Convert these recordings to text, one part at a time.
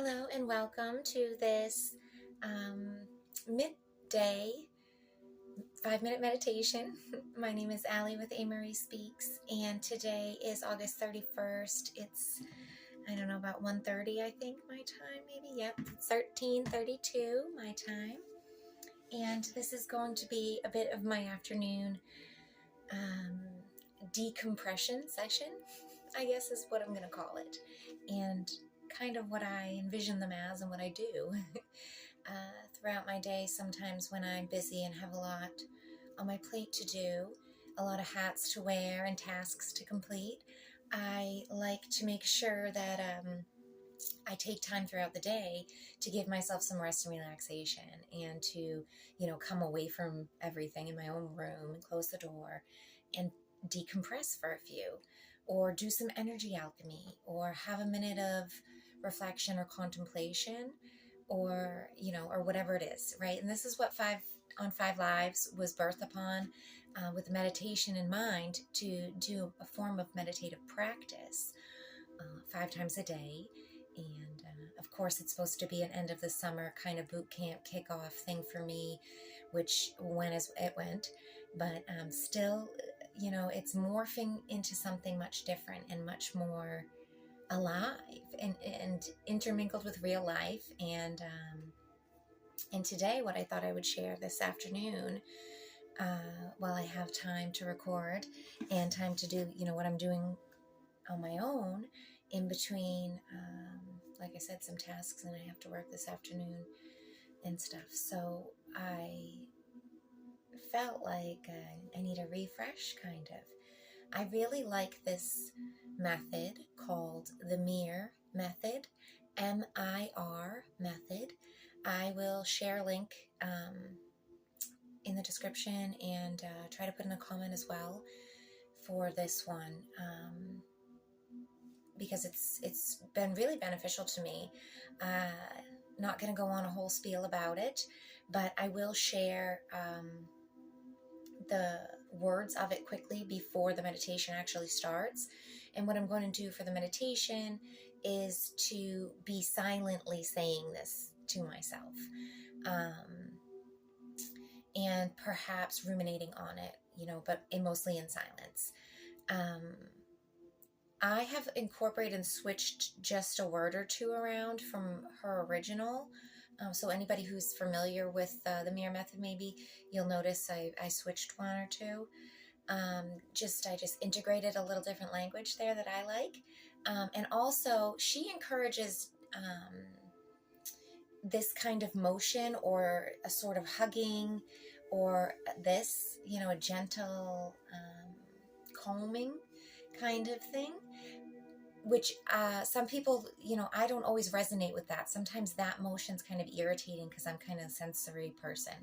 Hello and welcome to this midday 5-minute meditation. My name is Allie with MIR Speaks, and today is August 31st. It's, I don't know, about 1:30, I think, my time, maybe. Yep, it's 13:32 my time. And this is going to be a bit of my afternoon decompression session, I guess is what I'm going to call it. And kind of what I envision them as and what I do throughout my day. Sometimes when I'm busy and have a lot on my plate to do, a lot of hats to wear and tasks to complete, I like to make sure that I take time throughout the day to give myself some rest and relaxation and to, come away from everything in my own room and close the door and decompress for a few, or do some energy alchemy, or have a minute of reflection or contemplation, or whatever it is, right? And this is what 5 on 5 Lives was birthed upon, with meditation in mind, to do a form of meditative practice 5 times a day. And of course, it's supposed to be an end of the summer kind of boot camp kickoff thing for me, which went as it went, but still, it's morphing into something much different and much more alive and intermingled with real life. And today, what I thought I would share this afternoon, while I have time to record and time to do, what I'm doing on my own in between, like I said, some tasks, and I have to work this afternoon and stuff. So I felt like I need a refresh, kind of. I really like this method called the MIR Method, MIR Method. I will share a link in the description and try to put in a comment as well for this one, because it's been really beneficial to me. Not going to go on a whole spiel about it, but I will share the words of it quickly before the meditation actually starts. And what I'm going to do for the meditation is to be silently saying this to myself, and perhaps ruminating on it, but mostly in silence. I have incorporated and switched just a word or two around from her original. So anybody who's familiar with the MIR Method, maybe you'll notice I switched one or two. I just integrated a little different language there that I like. And also, she encourages this kind of motion, or a sort of hugging, or this, a gentle calming kind of thing, which some people, I don't always resonate with that. Sometimes that motion's kind of irritating because I'm kind of a sensory person.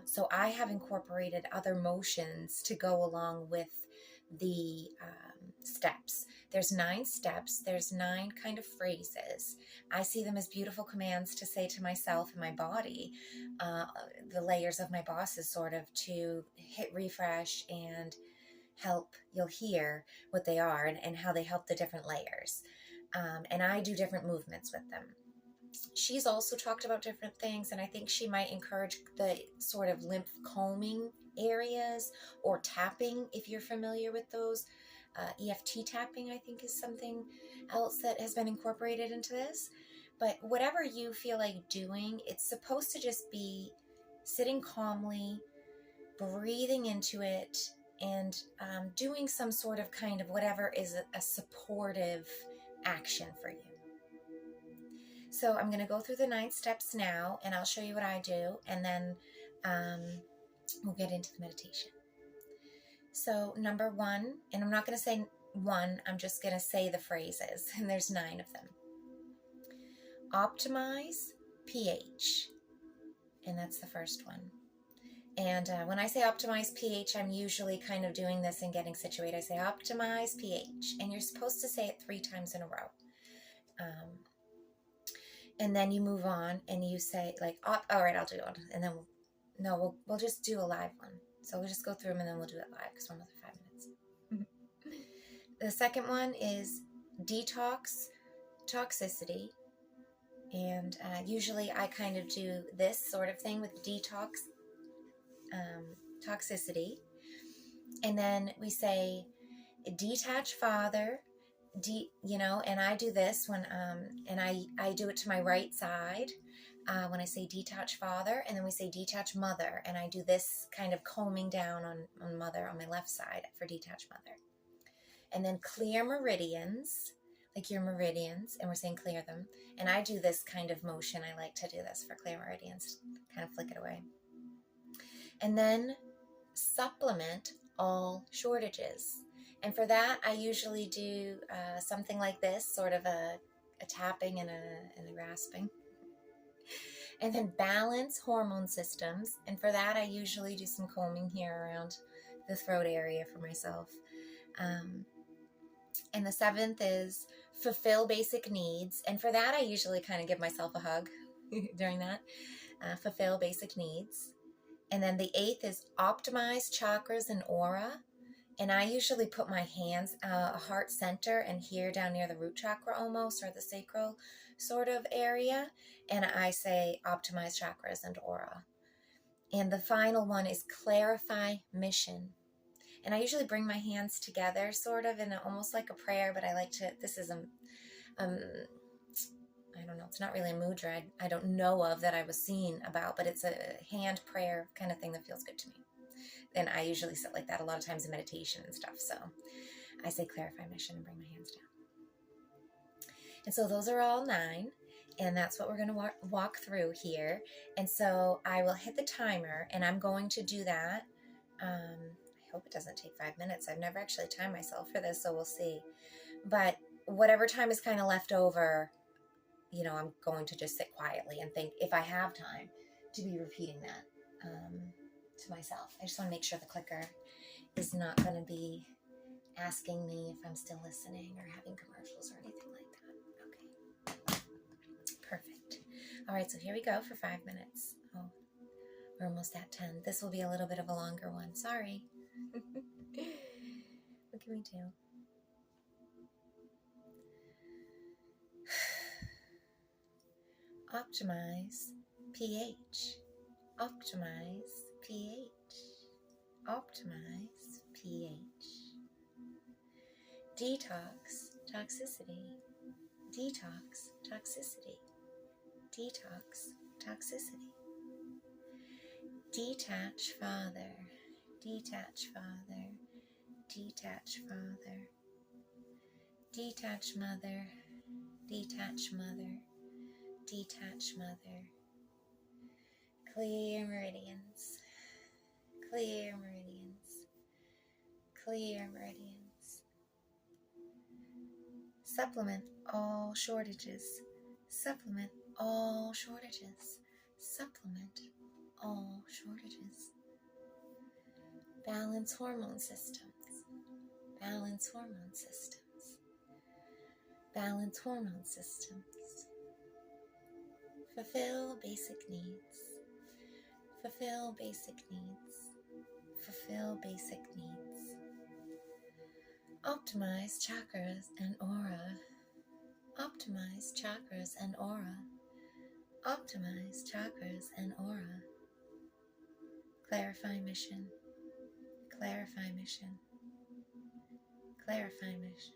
So I have incorporated other motions to go along with the steps. There's 9 steps. There's 9 kind of phrases. I see them as beautiful commands to say to myself and my body, the layers of my bosses, sort of, to hit refresh and help. You'll hear what they are and how they help the different layers. And I do different movements with them. She's also talked about different things, and I think she might encourage the sort of lymph calming areas, or tapping, if you're familiar with those. EFT tapping, I think, is something else that has been incorporated into this. But whatever you feel like doing, it's supposed to just be sitting calmly, breathing into it, and doing some sort of kind of whatever is a supportive action for you. So I'm going to go through the 9 steps now, and I'll show you what I do, and then we'll get into the meditation. So number 1, and I'm not going to say 1, I'm just going to say the phrases, and there's 9 of them. Optimize pH, and that's the first one. And when I say optimize pH, I'm usually kind of doing this and getting situated. I say optimize pH, and you're supposed to say it 3 times in a row. And then you move on and you say, like, all right, I'll do it. And then we'll just do a live one. So we'll just go through them and then we'll do it live because we're another 5 minutes. The second one is detox toxicity. And usually I kind of do this sort of thing with toxicity. And then we say, detach father, and I do this when, and I do it to my right side when I say detach father, and then we say detach mother, and I do this kind of combing down on mother on my left side for detach mother. And then clear meridians, like your meridians, and we're saying clear them. And I do this kind of motion. I like to do this for clear meridians, kind of flick it away. And then supplement all shortages. And for that, I usually do something like this, sort of a tapping and a rasping. And then balance hormone systems. And for that, I usually do some combing here around the throat area for myself. And the 7th is fulfill basic needs. And for that, I usually kind of give myself a hug during that. Fulfill basic needs. And then the 8th is optimize chakras and aura. And I usually put my hands heart center and here down near the root chakra almost, or the sacral sort of area. And I say optimize chakras and aura. And the final one is clarify mission. And I usually bring my hands together sort of in almost like a prayer, but I like to, this is I don't know, it's not really a mudra I don't know of that I was seeing about, but it's a hand prayer kind of thing that feels good to me. And I usually sit like that a lot of times in meditation and stuff. So I say clarify mission and bring my hands down. And so those are all 9. And that's what we're going to walk through here. And so I will hit the timer and I'm going to do that. I hope it doesn't take 5 minutes. I've never actually timed myself for this, so we'll see. But whatever time is kind of left over, I'm going to just sit quietly and think, if I have time, to be repeating that to myself. I just want to make sure the clicker is not going to be asking me if I'm still listening or having commercials or anything like that. Okay. Perfect. All right, so here we go for 5 minutes. Oh, we're almost at 10. This will be a little bit of a longer one. Sorry. What can we do? Optimize pH. Optimize pH. Optimize pH. Detox toxicity. Detox toxicity. Detox toxicity. Detach father. Detach father. Detach father. Detach mother. Detach mother. Detach mother. Clear meridians. Clear meridians. Clear meridians. Supplement all shortages. Supplement all shortages. Supplement all shortages. Balance hormone systems. Balance hormone systems. Balance hormone systems. Fulfill basic needs. Fulfill basic needs. Fulfill basic needs. Optimize chakras and aura. Optimize chakras and aura. Optimize chakras and aura. Clarify mission. Clarify mission. Clarify mission.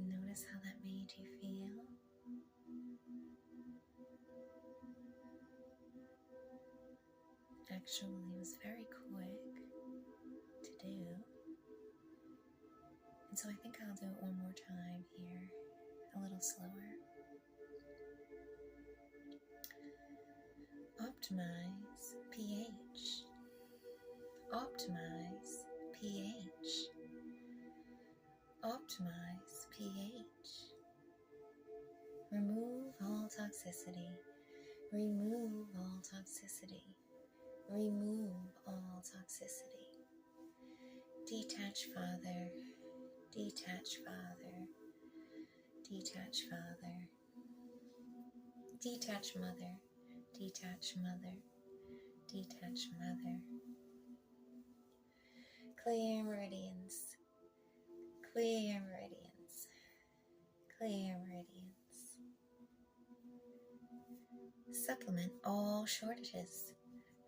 Notice how that made you feel. Actually, it was very quick to do. And so I think I'll do it one more time here, a little slower. Optimize pH. Optimize pH. Optimize pH. Remove all toxicity. Remove all toxicity. Remove all toxicity. Detach father. Detach father. Detach detach father, detach mother, detach mother, detach mother. Clear meridians, clear meridians, clear meridians. Supplement all shortages,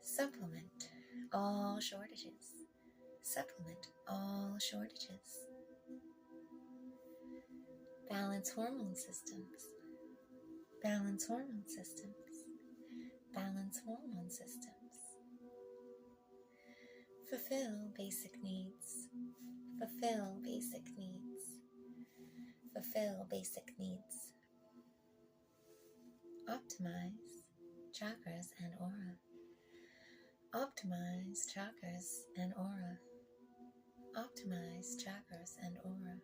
supplement all shortages, supplement all shortages. Balance hormone systems, balance hormone systems, balance hormone systems. Fulfill basic needs, fulfill basic needs, fulfill basic needs. Optimize chakras and aura, optimize chakras and aura, optimize chakras and aura.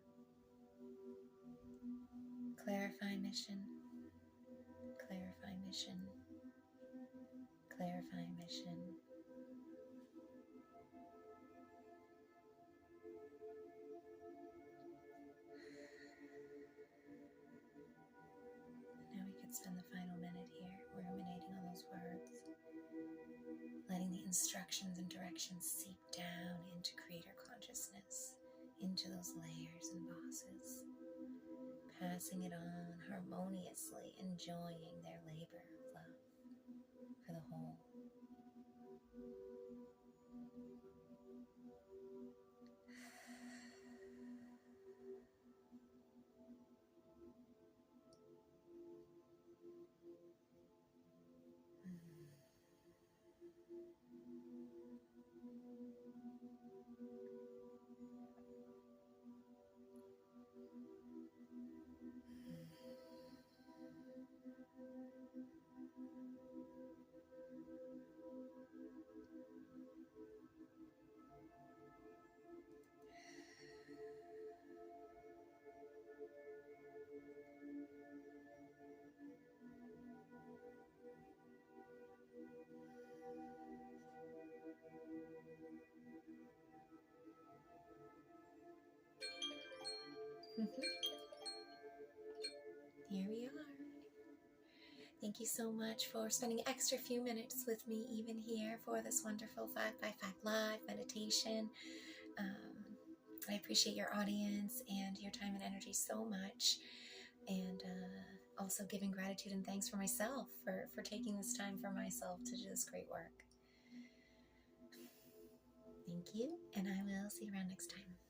Clarify mission, clarify mission, clarify mission. Now we could spend the final minute here ruminating on those words, letting the instructions and directions seep down into creator consciousness, into those layers and bosses, passing it on harmoniously, enjoying their labor of love for the whole. Here we are. Thank you so much for spending an extra few minutes with me even here for this wonderful 5x5 live meditation. I appreciate your audience and your time and energy so much, and also giving gratitude and thanks for myself for taking this time for myself to do this great work. Thank you, and I will see you around next time.